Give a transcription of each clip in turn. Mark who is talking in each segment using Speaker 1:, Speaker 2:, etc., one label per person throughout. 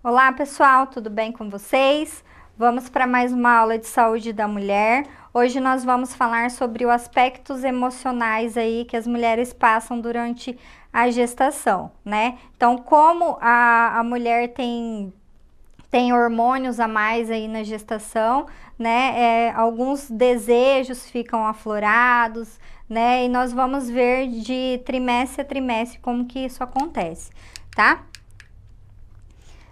Speaker 1: Olá pessoal, tudo bem com vocês? Vamos para mais uma aula de saúde da mulher. Hoje nós vamos falar sobre os aspectos emocionais aí que as mulheres passam durante a gestação, né? Então, como a mulher tem hormônios a mais aí na gestação, né? Alguns desejos ficam aflorados, né? E nós vamos ver de trimestre a trimestre como que isso acontece, tá?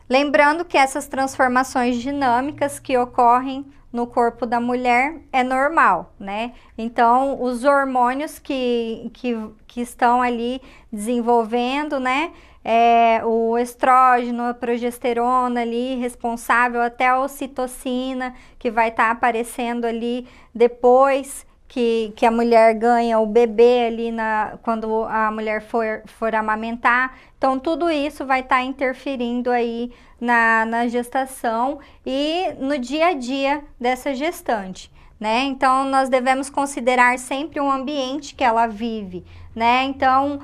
Speaker 1: Lembrando que essas transformações dinâmicas que ocorrem no corpo da mulher é normal, né? Então, os hormônios que estão ali desenvolvendo, né? O estrógeno, a progesterona ali, responsável até a ocitocina, que vai estar aparecendo ali depois que a mulher ganha o bebê ali quando a mulher for amamentar. Então, tudo isso vai estar interferindo aí na gestação e no dia a dia dessa gestante, né? Então, nós devemos considerar sempre o ambiente que ela vive, né? Então,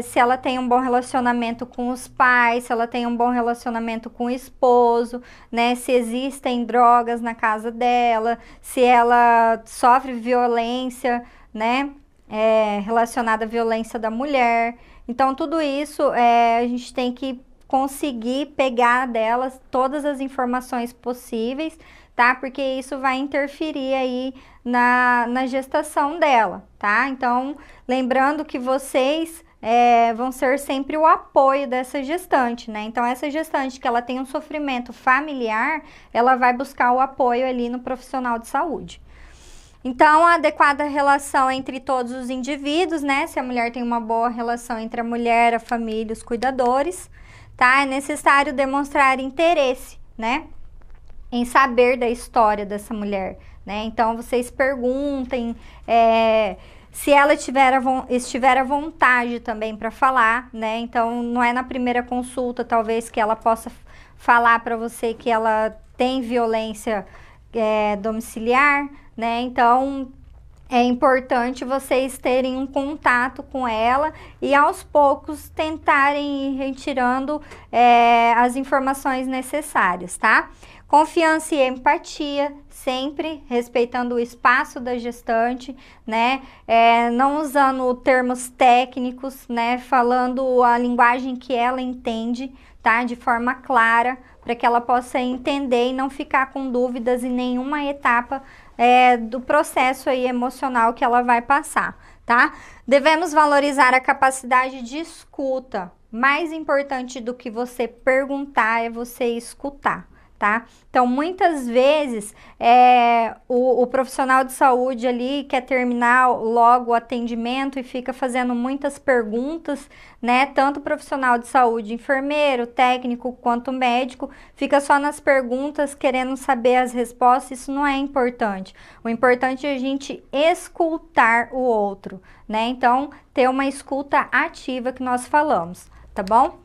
Speaker 1: se ela tem um bom relacionamento com os pais, se ela tem um bom relacionamento com o esposo, né? Se existem drogas na casa dela, se ela sofre violência, né? Relacionada à violência da mulher. Então, tudo isso a gente tem que conseguir pegar delas todas as informações possíveis, tá? Porque isso vai interferir aí na gestação dela, tá? Então, lembrando que vocês vão ser sempre o apoio dessa gestante, né? Então, essa gestante que ela tem um sofrimento familiar, ela vai buscar o apoio ali no profissional de saúde. Então, a adequada relação entre todos os indivíduos, né? Se a mulher tem uma boa relação entre a mulher, a família, os cuidadores, tá? É necessário demonstrar interesse, né? Em saber da história dessa mulher, né? Então, vocês perguntem se ela estiver à vontade também para falar, né? Então, não é na primeira consulta, talvez, que ela possa falar para você que ela tem violência domiciliar, né? Então, é importante vocês terem um contato com ela e aos poucos tentarem ir retirando as informações necessárias, tá? Confiança e empatia, sempre respeitando o espaço da gestante, né? Não usando termos técnicos, né? Falando a linguagem que ela entende, tá? De forma clara, para que ela possa entender e não ficar com dúvidas em nenhuma etapa do processo aí emocional que ela vai passar, tá? Devemos valorizar a capacidade de escuta. Mais importante do que você perguntar é você escutar, tá? Então, muitas vezes, o profissional de saúde ali quer terminar logo o atendimento e fica fazendo muitas perguntas, né? Tanto o profissional de saúde, enfermeiro, técnico, quanto médico, fica só nas perguntas, querendo saber as respostas. Isso não é importante. O importante é a gente escutar o outro, né? Então, ter uma escuta ativa que nós falamos, tá bom?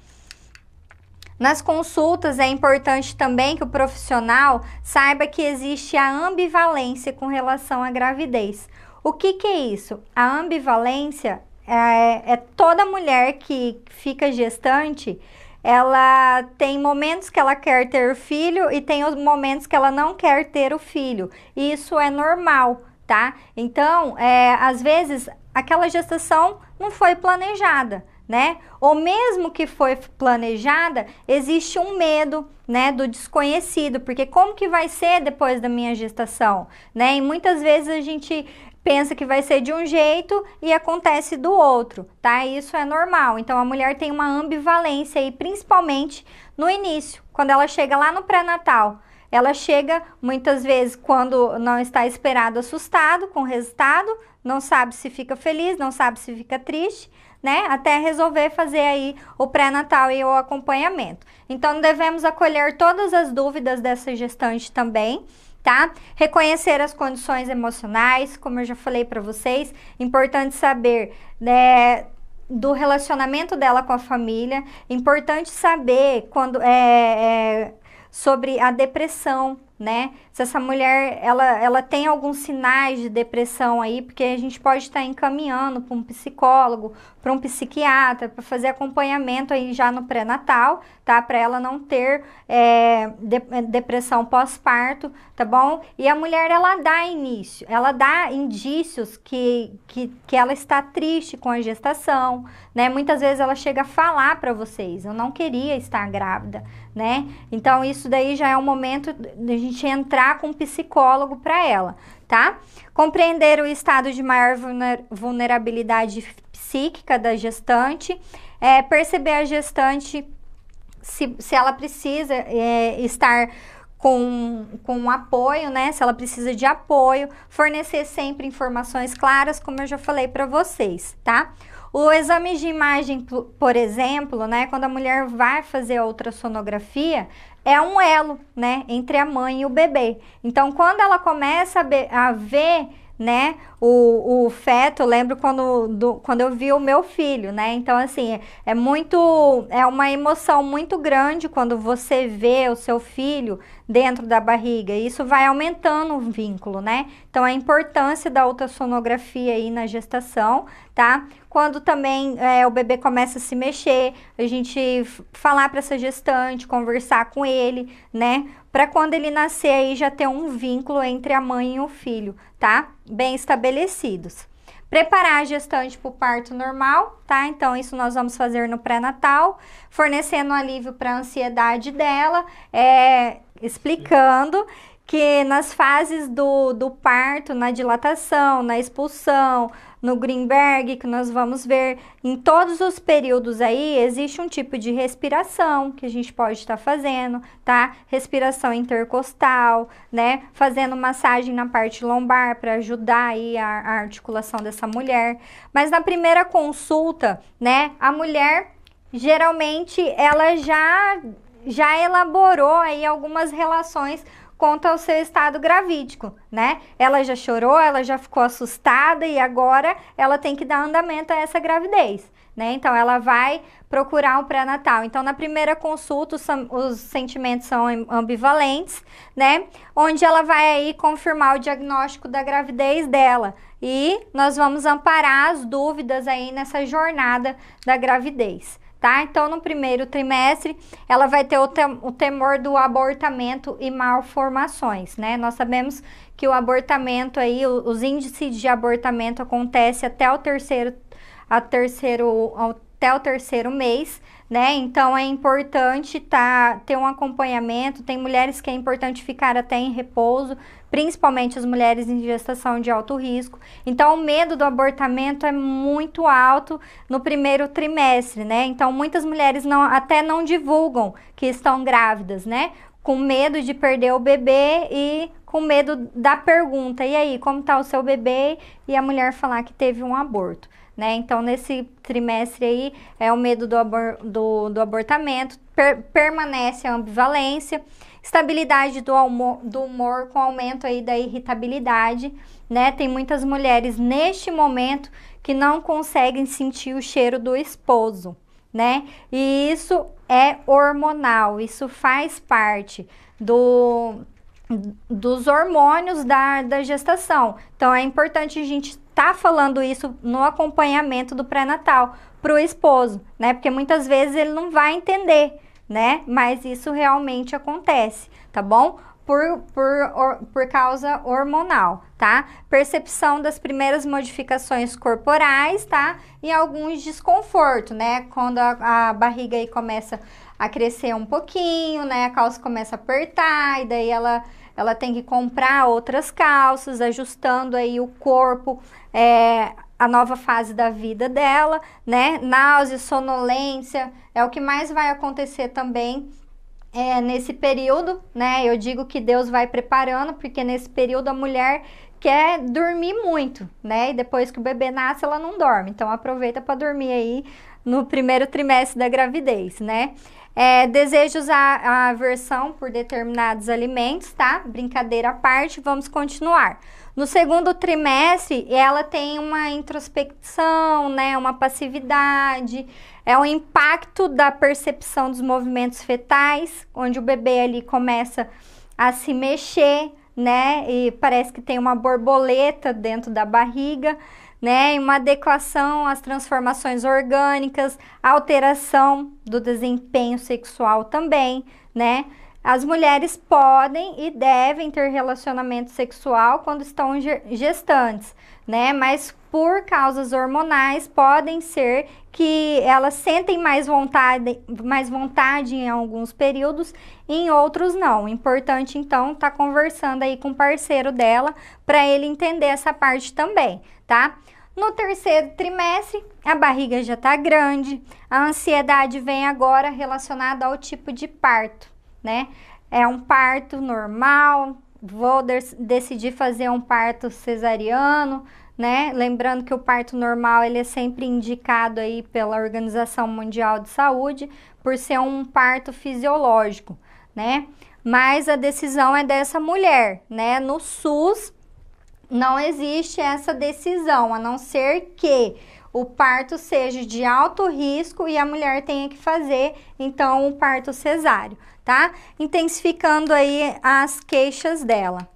Speaker 1: Nas consultas é importante também que o profissional saiba que existe a ambivalência com relação à gravidez. O que é isso? A ambivalência é toda mulher que fica gestante, ela tem momentos que ela quer ter filho e tem os momentos que ela não quer ter o filho. E isso é normal, tá? Então, às vezes, aquela gestação não foi planejada, né? Ou mesmo que foi planejada, existe um medo, né, do desconhecido, porque como que vai ser depois da minha gestação, né? E muitas vezes a gente pensa que vai ser de um jeito e acontece do outro, tá? Isso é normal. Então a mulher tem uma ambivalência aí, principalmente no início, quando ela chega lá no pré-natal. Ela chega muitas vezes quando não está esperado, assustado com o resultado, não sabe se fica feliz, não sabe se fica triste, né? Até resolver fazer aí o pré-natal e o acompanhamento. Então, devemos acolher todas as dúvidas dessa gestante também, tá? Reconhecer as condições emocionais, como eu já falei para vocês, importante saber, né, do relacionamento dela com a família, importante saber quando sobre a depressão, né? Se essa mulher, ela tem alguns sinais de depressão aí, porque a gente pode estar encaminhando para um psicólogo, para um psiquiatra, para fazer acompanhamento aí já no pré-natal, tá? Para ela não ter depressão pós-parto, tá bom? E a mulher, ela dá indícios que ela está triste com a gestação, né? Muitas vezes ela chega a falar para vocês, eu não queria estar grávida, né? Então isso daí já é um momento de a gente entrar com um psicólogo para ela, tá? Compreender o estado de maior vulnerabilidade psíquica da gestante, perceber a gestante se ela precisa estar com apoio, né? Se ela precisa de apoio, fornecer sempre informações claras, como eu já falei para vocês, tá? O exame de imagem, por exemplo, né? Quando a mulher vai fazer a ultrassonografia, é um elo, né? Entre a mãe e o bebê. Então, quando ela começa a ver, né, o feto, eu lembro quando eu vi o meu filho, né? Então, assim, é uma emoção muito grande quando você vê o seu filho dentro da barriga. Isso vai aumentando o vínculo, né? Então, a importância da ultrassonografia aí na gestação, tá? Quando também o bebê começa a se mexer, a gente falar para essa gestante, conversar com ele, né? Para quando ele nascer aí já ter um vínculo entre a mãe e o filho, tá? Bem estabelecidos. Preparar a gestante para o parto normal, tá? Então, isso nós vamos fazer no pré-natal, fornecendo alívio para a ansiedade dela, explicando que nas fases do parto, na dilatação, na expulsão, no Greenberg, que nós vamos ver, em todos os períodos aí, existe um tipo de respiração que a gente pode estar fazendo, tá? Respiração intercostal, né? Fazendo massagem na parte lombar para ajudar aí a articulação dessa mulher. Mas na primeira consulta, né? A mulher, geralmente, ela já elaborou aí algumas relações quanto ao seu estado gravídico, né? Ela já chorou, ela já ficou assustada e agora ela tem que dar andamento a essa gravidez, né? Então, ela vai procurar um pré-natal. Então, na primeira consulta, os sentimentos são ambivalentes, né? Onde ela vai aí confirmar o diagnóstico da gravidez dela. E nós vamos amparar as dúvidas aí nessa jornada da gravidez. Tá? Então, no primeiro trimestre, ela vai ter o temor do abortamento e malformações, né? Nós sabemos que o abortamento aí, os índices de abortamento acontecem até o terceiro mês, né? Então, é importante ter um acompanhamento. Tem mulheres que é importante ficar até em repouso, principalmente as mulheres em gestação de alto risco. Então, o medo do abortamento é muito alto no primeiro trimestre, né? Então, muitas mulheres até não divulgam que estão grávidas, né? Com medo de perder o bebê e com medo da pergunta, e aí, como tá o seu bebê? E a mulher falar que teve um aborto, né? Então, nesse trimestre aí, é o medo do abortamento, permanece a ambivalência, estabilidade do humor com aumento aí da irritabilidade, né? Tem muitas mulheres neste momento que não conseguem sentir o cheiro do esposo, né? E isso é hormonal, isso faz parte dos hormônios da gestação. Então, é importante a gente estar falando isso no acompanhamento do pré-natal para o esposo, né? Porque muitas vezes ele não vai entender, né? Mas isso realmente acontece, tá bom? Por causa hormonal, tá? Percepção das primeiras modificações corporais, tá? E alguns desconfortos, né? Quando a barriga aí começa a crescer um pouquinho, né? A calça começa a apertar e daí ela tem que comprar outras calças, ajustando aí o corpo, a nova fase da vida dela, né? Náusea, sonolência, é o que mais vai acontecer também nesse período, né? Eu digo que Deus vai preparando, porque nesse período a mulher quer dormir muito, né? E depois que o bebê nasce, ela não dorme. Então, aproveita para dormir aí no primeiro trimestre da gravidez, né? Desejos a aversão por determinados alimentos, tá? Brincadeira à parte, vamos continuar. No segundo trimestre, ela tem uma introspecção, né? Uma passividade, é o impacto da percepção dos movimentos fetais, onde o bebê ali começa a se mexer, né? E parece que tem uma borboleta dentro da barriga, né? Uma adequação às transformações orgânicas, alteração do desempenho sexual também, né? As mulheres podem e devem ter relacionamento sexual quando estão gestantes, né? Mas por causas hormonais podem ser que elas sentem mais vontade em alguns períodos, em outros não. Importante então estar conversando aí com o parceiro dela para ele entender essa parte também, tá? No terceiro trimestre, a barriga já tá grande, a ansiedade vem agora relacionada ao tipo de parto, né? É um parto normal, vou decidir fazer um parto cesariano, né? Lembrando que o parto normal ele é sempre indicado aí pela Organização Mundial de Saúde por ser um parto fisiológico, né? Mas a decisão é dessa mulher, né? No SUS não existe essa decisão, a não ser que o parto seja de alto risco e a mulher tenha que fazer, então, o parto cesáreo, tá? Intensificando aí as queixas dela.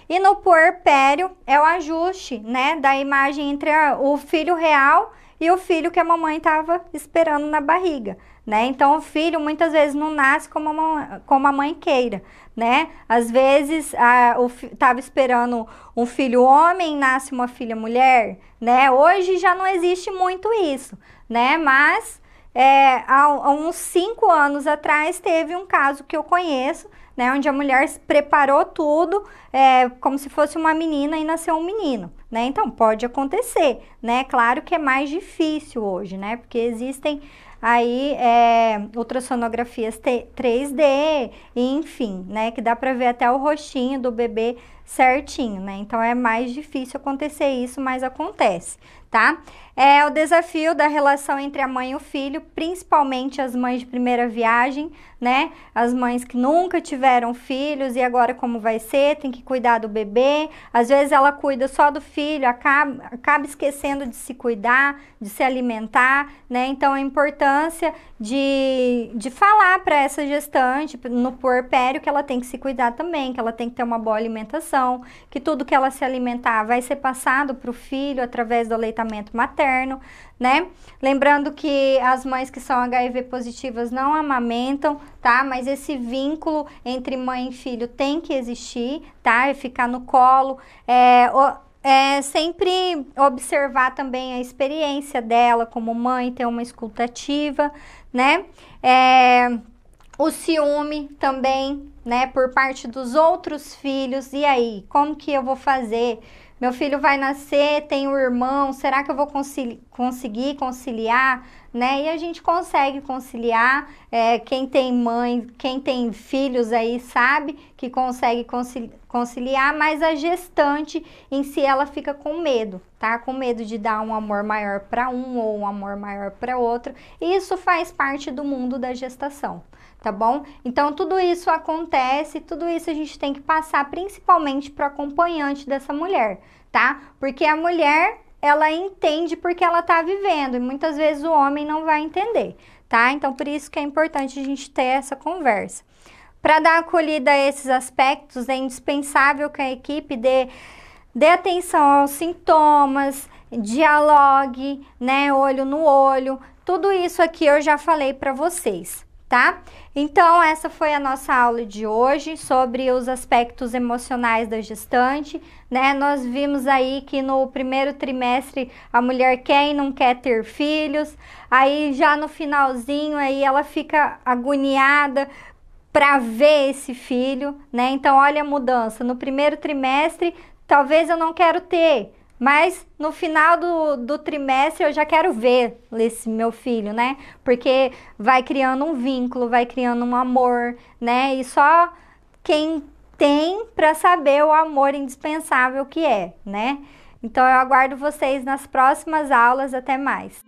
Speaker 1: E no puerpério é o ajuste, né, da imagem entre o filho real e o filho que a mamãe estava esperando na barriga, né? Então, o filho muitas vezes não nasce como a mãe queira, né? Às vezes, estava esperando um filho homem, nasce uma filha mulher, né? Hoje já não existe muito isso, né? Mas há uns 5 anos atrás teve um caso que eu conheço, né, onde a mulher preparou tudo como se fosse uma menina e nasceu um menino, né? Então pode acontecer, né? Claro que é mais difícil hoje, né? Porque existem aí ultrassonografias 3D, enfim, né? Que dá para ver até o rostinho do bebê certinho, né? Então é mais difícil acontecer isso, mas acontece, tá? É o desafio da relação entre a mãe e o filho, principalmente as mães de primeira viagem, né? As mães que nunca tiveram filhos e agora como vai ser, tem que cuidar do bebê. Às vezes ela cuida só do filho, acaba esquecendo de se cuidar, de se alimentar, né? Então a importância de falar para essa gestante no puerpério que ela tem que se cuidar também, que ela tem que ter uma boa alimentação, que tudo que ela se alimentar vai ser passado para o filho através do aleitamento materno, né? Lembrando que as mães que são HIV positivas não amamentam, tá? Mas esse vínculo entre mãe e filho tem que existir, tá? E ficar no colo, sempre observar também a experiência dela como mãe, ter uma escuta ativa, né? O ciúme também, né? Por parte dos outros filhos. E aí, como que eu vou fazer? Meu filho vai nascer, tem um irmão, será que eu vou conseguir conciliar, né? E a gente consegue conciliar, quem tem mãe, quem tem filhos aí sabe que consegue conciliar, mas a gestante em si ela fica com medo, tá? Com medo de dar um amor maior para um ou um amor maior para outro. E isso faz parte do mundo da gestação. Tá bom? Então, tudo isso acontece, tudo isso a gente tem que passar principalmente para o acompanhante dessa mulher, tá? Porque a mulher, ela entende porque ela tá vivendo e muitas vezes o homem não vai entender, tá? Então, por isso que é importante a gente ter essa conversa. Para dar acolhida a esses aspectos, é indispensável que a equipe dê atenção aos sintomas, dialogue, né? Olho no olho, tudo isso aqui eu já falei para vocês. Tá? Então, essa foi a nossa aula de hoje sobre os aspectos emocionais da gestante, né? Nós vimos aí que no primeiro trimestre a mulher quer e não quer ter filhos, aí já no finalzinho aí ela fica agoniada para ver esse filho, né? Então, olha a mudança. No primeiro trimestre, talvez eu não quero ter, mas no final do trimestre eu já quero ver esse meu filho, né? Porque vai criando um vínculo, vai criando um amor, né? E só quem tem para saber o amor indispensável que é, né? Então eu aguardo vocês nas próximas aulas. Até mais!